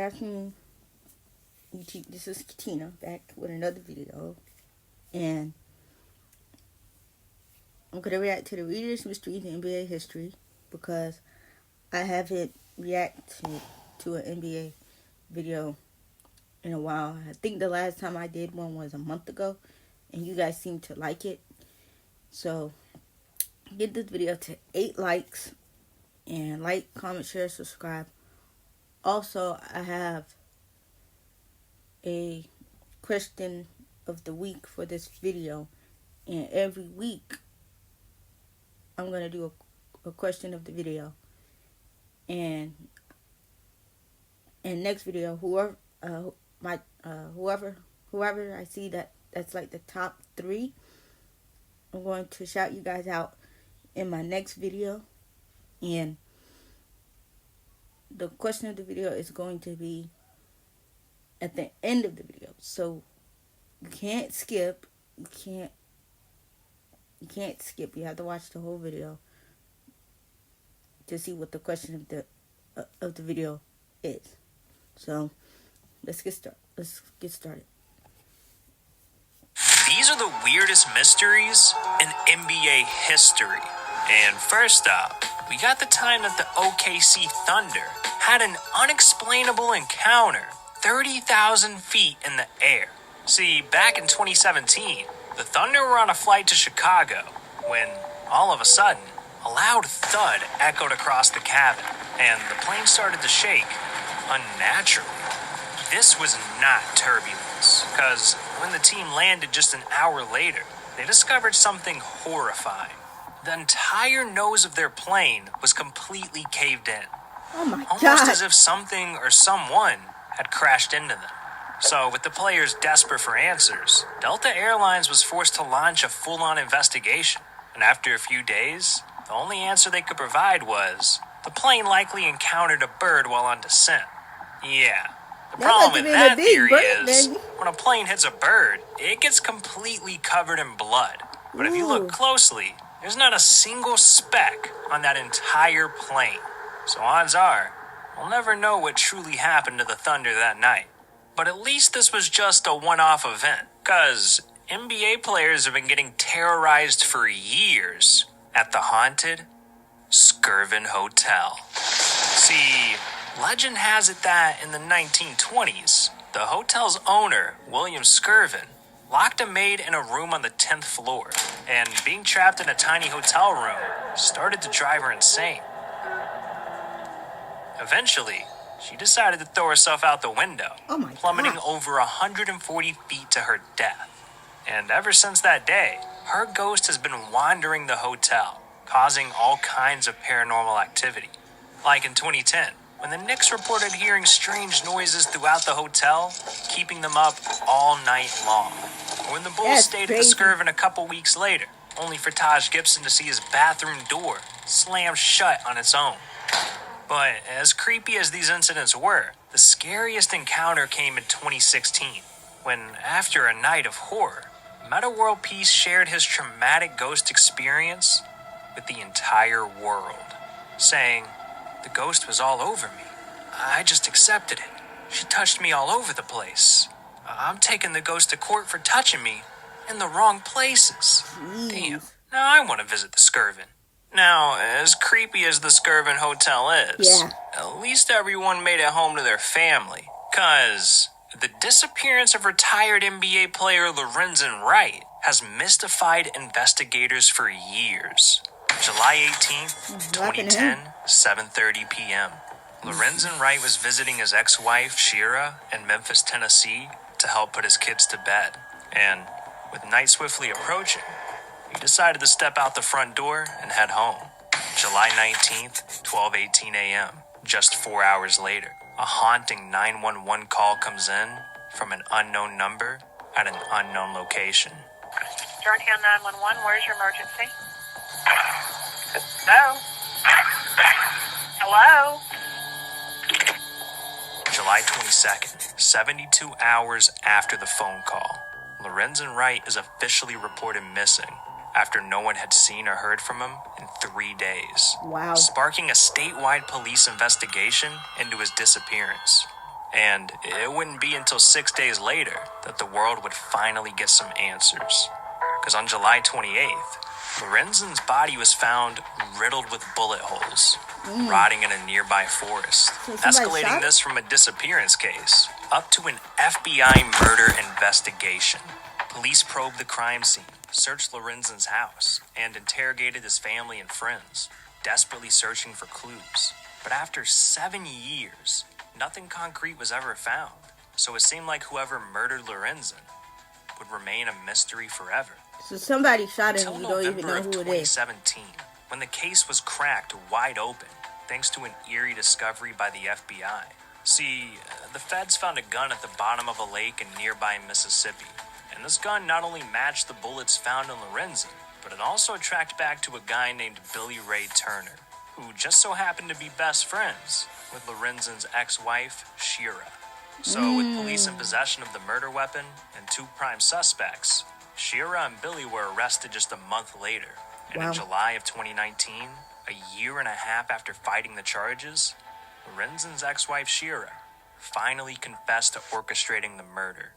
afternoon, YouTube. This is Katina back with another video, and I'm gonna react to the Reader's Mysteries in NBA history because I haven't reacted to an NBA video in a while. I think the last time I did one was a month ago, and you guys seem to like it. So get this video to 8 likes, and like, comment, share, subscribe. Also, I have a question of the week for this video, and every week I'm gonna do a question of the video, and next video, whoever I see that's like the top 3, I'm going to shout you guys out in my next video. And the question of the video is going to be at the end of the video, so you can't skip. You can't skip. You have to watch the whole video to see what the question of the video is. So let's get started. These are the weirdest mysteries in NBA history. And first up, we got the time that the OKC Thunder had an unexplainable encounter 30,000 feet in the air. See, back in 2017, the Thunder were on a flight to Chicago when, all of a sudden, a loud thud echoed across the cabin, and the plane started to shake unnaturally. This was not turbulence, because when the team landed just an hour later, they discovered something horrifying. The entire nose of their plane was completely caved in. Oh my God. Almost as if something or someone had crashed into them. So, with the players desperate for answers, Delta Airlines was forced to launch a full-on investigation. And after a few days, the only answer they could provide was the plane likely encountered a bird while on descent. Yeah. The problem with that theory is, when a plane hits a bird, it gets completely covered in blood. But if you look closely, there's not a single speck on that entire plane. So odds are, we'll never know what truly happened to the Thunder that night. But at least this was just a one-off event, because NBA players have been getting terrorized for years at the haunted Skirvin Hotel. See, legend has it that in the 1920s, the hotel's owner, William Skirvin, locked a maid in a room on the 10th floor, and being trapped in a tiny hotel room started to drive her insane. Eventually, she decided to throw herself out the window, plummeting over 140 feet to her death. And ever since that day, her ghost has been wandering the hotel, causing all kinds of paranormal activity. Like in 2010, when the Knicks reported hearing strange noises throughout the hotel, keeping them up all night long. Or when the Bulls stayed at the Skirvin a couple weeks later, only for Taj Gibson to see his bathroom door slam shut on its own. But as creepy as these incidents were, the scariest encounter came in 2016, when after a night of horror, Metta World Peace shared his traumatic ghost experience with the entire world, saying, "The ghost was all over me. I just accepted it. She touched me all over the place. I'm taking the ghost to court for touching me in the wrong places." Damn, now I want to visit the Skirvin. Now, as creepy as the Skirvin Hotel is, at least everyone made it home to their family. 'Cause the disappearance of retired NBA player Lorenzen Wright has mystified investigators for years. July 18th, 2010, 7:30 p.m. Lorenzen Wright was visiting his ex-wife, Shira, in Memphis, Tennessee, to help put his kids to bed. And with night swiftly approaching, he decided to step out the front door and head home. July 19th, 12:18 a.m., just 4 hours later, a haunting 911 call comes in from an unknown number at an unknown location. Georgetown 911, where's your emergency? Hello? Hello? July 22nd, 72 hours after the phone call, Lorenzen Wright is officially reported missing after no one had seen or heard from him in 3 days, Wow. sparking a statewide police investigation into his disappearance. And it wouldn't be until 6 days later that the world would finally get some answers. Because on July 28th, Lorenzen's body was found riddled with bullet holes, rotting in a nearby forest, So somebody escalating shot this from a disappearance case up to an FBI murder investigation. Police probed the crime scene, searched Lorenzen's house, and interrogated his family and friends, desperately searching for clues. But after 7 years, nothing concrete was ever found, so it seemed like whoever murdered Lorenzen would remain a mystery forever. So somebody shot him, Until you don't even November know of who it is. 2017, when the case was cracked wide open, thanks to an eerie discovery by the FBI. See, the feds found a gun at the bottom of a lake in nearby Mississippi, and this gun not only matched the bullets found in Lorenzen, but it also tracked back to a guy named Billy Ray Turner, who just so happened to be best friends with Lorenzen's ex-wife, Shira. So, with police in possession of the murder weapon and 2 prime suspects, Shira and Billy were arrested just a month later. And in July of 2019, a year and a half after fighting the charges, Lorenzen's ex-wife Shira finally confessed to orchestrating the murder.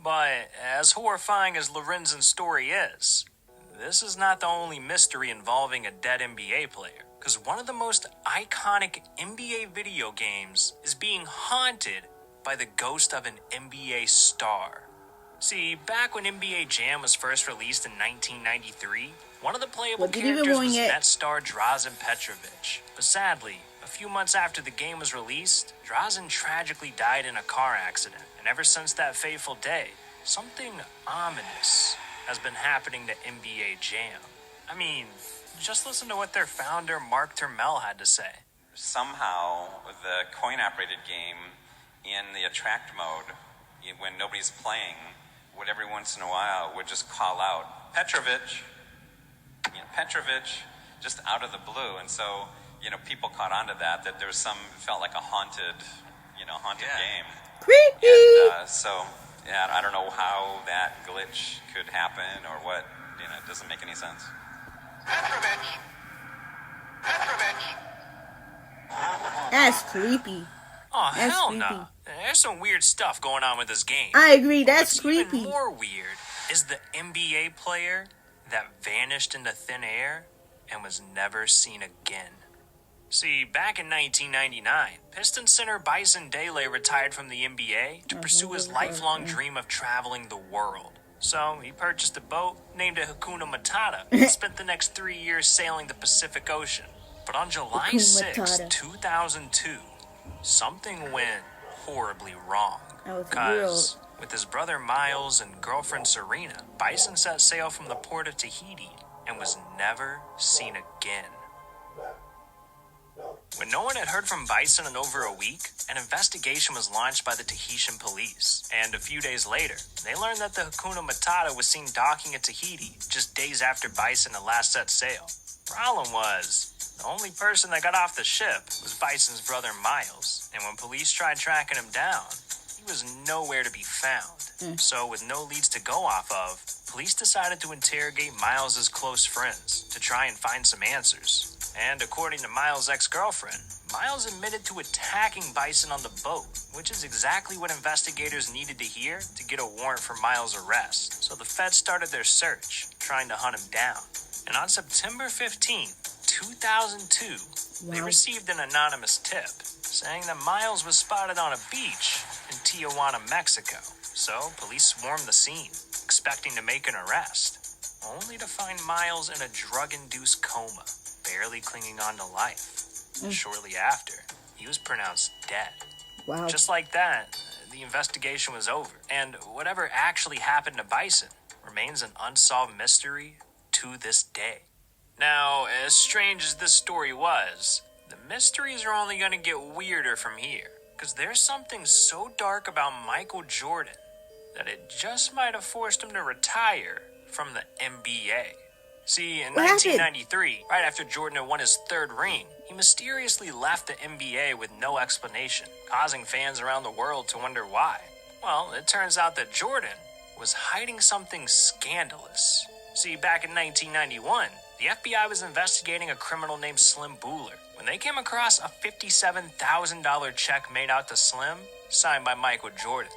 But as horrifying as Lorenzen's story is, this is not the only mystery involving a dead NBA player. Because one of the most iconic NBA video games is being haunted by the ghost of an NBA star. See, back when NBA Jam was first released in 1993, one of the playable characters was Net star Drazen Petrovic. But sadly, a few months after the game was released, Drazen tragically died in a car accident. And ever since that fateful day, something ominous has been happening to NBA Jam. I mean, just listen to what their founder, Mark Turmel, had to say. Somehow, the coin-operated game in the attract mode, when nobody's playing, would every once in a while would just call out, Petrovic, just out of the blue. And so, people caught on to that there was felt like a haunted game. Creepy! And, I don't know how that glitch could happen or what, it doesn't make any sense. Petrovic. That's creepy. Oh, That's hell creepy. no. There's some weird stuff going on with this game. I agree, that's What's creepy. even more weird is the NBA player that vanished into thin air and was never seen again. See, back in 1999, Pistons center Bison Dele retired from the NBA to pursue his lifelong dream of traveling the world. So he purchased a boat, named it Hakuna Matata, and spent the next 3 years sailing the Pacific Ocean. But on July 6, 2002, something went horribly wrong. Because with his brother Miles and girlfriend Serena, Bison set sail from the port of Tahiti and was never seen again. When no one had heard from Bison in over a week, an investigation was launched by the Tahitian police. And a few days later, they learned that the Hakuna Matata was seen docking at Tahiti just days after Bison had last set sail. Problem was, the only person that got off the ship was Bison's brother Miles. And when police tried tracking him down, he was nowhere to be found. So with no leads to go off of, police decided to interrogate Miles' close friends to try and find some answers. And according to Miles' ex-girlfriend, Miles admitted to attacking Bison on the boat, which is exactly what investigators needed to hear to get a warrant for Miles' arrest. So the feds started their search, trying to hunt him down. And on September 15, 2002, they received an anonymous tip saying that Miles was spotted on a beach in Tijuana, Mexico. So police swarmed the scene, expecting to make an arrest, only to find Miles in a drug-induced coma, barely clinging on to life. Shortly after, he was pronounced dead. Wow. Just like that, the investigation was over. And whatever actually happened to Bison remains an unsolved mystery to this day. Now, as strange as this story was, the mysteries are only going to get weirder from here. Because there's something so dark about Michael Jordan that it just might have forced him to retire from the NBA. See, in 1993, right after Jordan had won his third ring, he mysteriously left the NBA with no explanation, causing fans around the world to wonder why. Well, it turns out that Jordan was hiding something scandalous. See, back in 1991, the FBI was investigating a criminal named Slim Buller when they came across a $57,000 check made out to Slim, signed by Michael Jordan.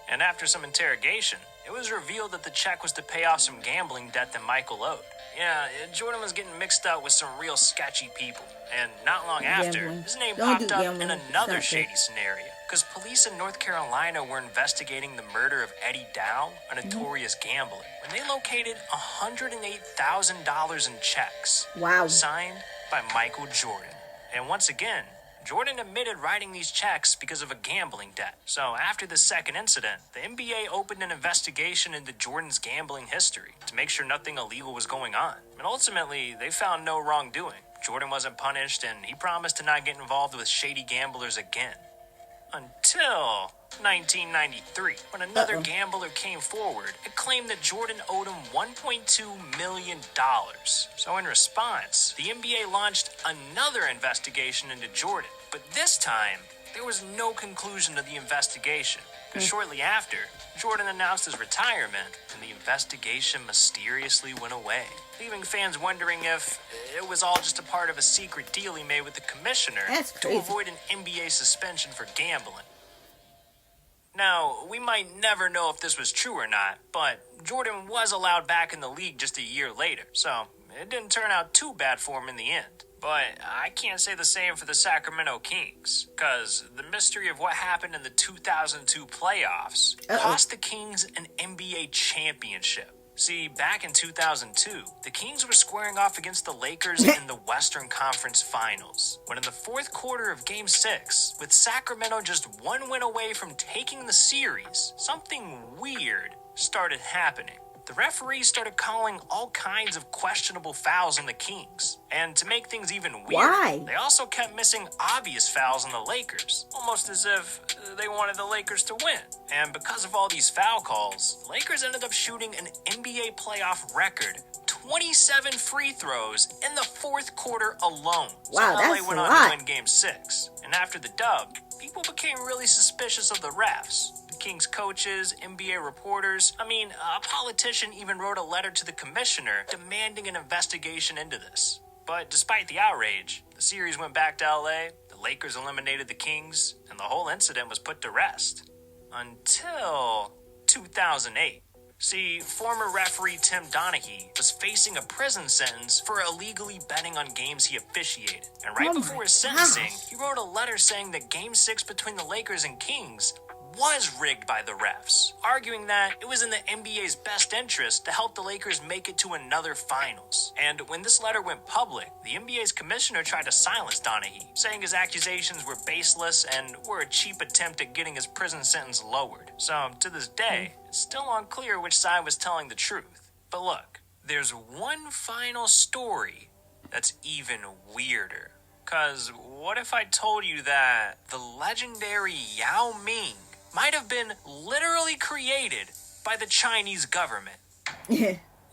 And after some interrogation, it was revealed that the check was to pay off some gambling debt that Michael owed. Yeah, Jordan was getting mixed up with some real sketchy people. And not long after, his name popped up in another shady scenario. Because police in North Carolina were investigating the murder of Eddie Dow, a notorious gambler, when they located $108,000 in checks. Wow. Signed by Michael Jordan. And once again, Jordan admitted writing these checks because of a gambling debt. So after the second incident, the NBA opened an investigation into Jordan's gambling history to make sure nothing illegal was going on. And ultimately, they found no wrongdoing. Jordan wasn't punished, and he promised to not get involved with shady gamblers again. Until 1993, when another gambler came forward and claimed that Jordan owed him $1.2 million. So in response, the NBA launched another investigation into Jordan. But this time, there was no conclusion to the investigation. Because shortly after, Jordan announced his retirement, and the investigation mysteriously went away, leaving fans wondering if it was all just a part of a secret deal he made with the commissioner to avoid an NBA suspension for gambling. Now, we might never know if this was true or not, but Jordan was allowed back in the league just a year later, so it didn't turn out too bad for him in the end. But I can't say the same for the Sacramento Kings, because the mystery of what happened in the 2002 playoffs cost the Kings an NBA championship. See, back in 2002, the Kings were squaring off against the Lakers in the Western Conference Finals, when in the fourth quarter of Game 6, with Sacramento just one win away from taking the series, something weird started happening. The referees started calling all kinds of questionable fouls on the Kings. And to make things even weirder, they also kept missing obvious fouls on the Lakers, almost as if they wanted the Lakers to win. And because of all these foul calls, the Lakers ended up shooting an NBA playoff record 27 free throws in the fourth quarter alone. Wow, so LA that's went a on lot. to win Game 6. And after the dub, people became really suspicious of the refs. Kings coaches, NBA reporters. A politician even wrote a letter to the commissioner demanding an investigation into this. But despite the outrage, the series went back to LA, the Lakers eliminated the Kings, and the whole incident was put to rest. Until 2008. See, former referee Tim Donaghy was facing a prison sentence for illegally betting on games he officiated. And right before his sentencing, he wrote a letter saying that Game 6 between the Lakers and Kings was rigged by the refs, arguing that it was in the NBA's best interest to help the Lakers make it to another finals. And when this letter went public, the NBA's commissioner tried to silence Donaghy, saying his accusations were baseless and were a cheap attempt at getting his prison sentence lowered. So, to this day, it's still unclear which side was telling the truth. But look, there's one final story that's even weirder. 'Cause what if I told you that the legendary Yao Ming might have been literally created by the Chinese government?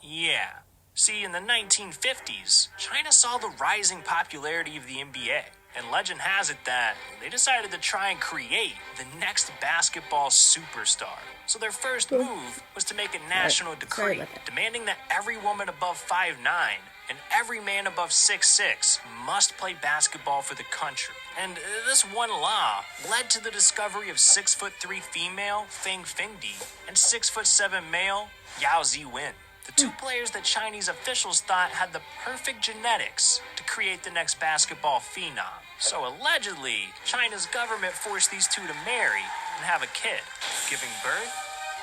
Yeah. See, in the 1950s, China saw the rising popularity of the NBA, and legend has it that they decided to try and create the next basketball superstar. So their first move was to make a national decree demanding that every woman above 5'9" and every man above 6'6" must play basketball for the country. And this one law led to the discovery of 6'3" female Feng Fengdi and 6'7" male Yao Ziwen, the two players that Chinese officials thought had the perfect genetics to create the next basketball phenom. So allegedly, China's government forced these two to marry and have a kid, giving birth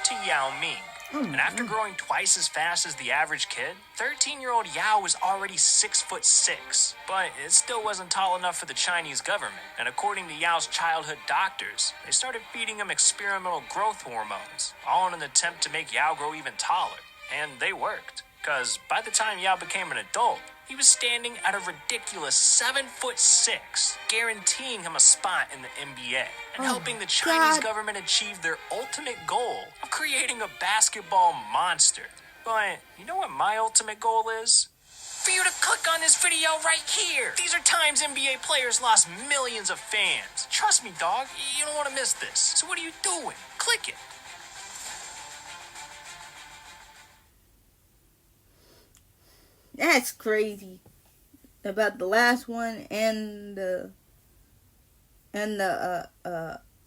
to Yao Ming. And after growing twice as fast as the average kid, 13-year-old Yao was already 6'6". But it still wasn't tall enough for the Chinese government. And according to Yao's childhood doctors, they started feeding him experimental growth hormones, all in an attempt to make Yao grow even taller. And they worked, because by the time Yao became an adult, he was standing at a ridiculous 7'6", guaranteeing him a spot in the NBA and helping the Chinese government achieve their ultimate goal of creating a basketball monster. But you know what my ultimate goal is? For you to click on this video right here. These are times NBA players lost millions of fans. Trust me, dog, you don't want to miss this. So what are you doing? Click it. That's crazy. About the last one and the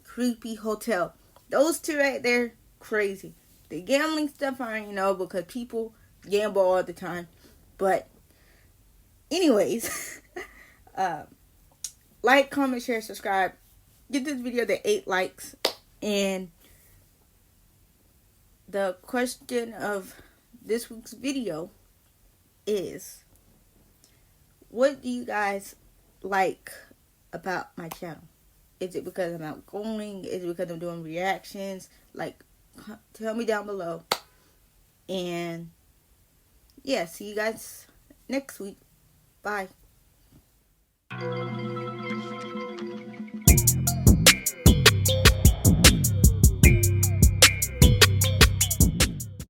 creepy hotel. Those two right there, crazy. The gambling stuff, I don't know, because people gamble all the time. But anyways, like, comment, share, subscribe. Get this video to 8 likes. And the question of this week's video is, what do you guys like about my channel? Is it because I'm outgoing? Is it because I'm doing reactions? Like, tell me down below. And yeah, see you guys next week. Bye.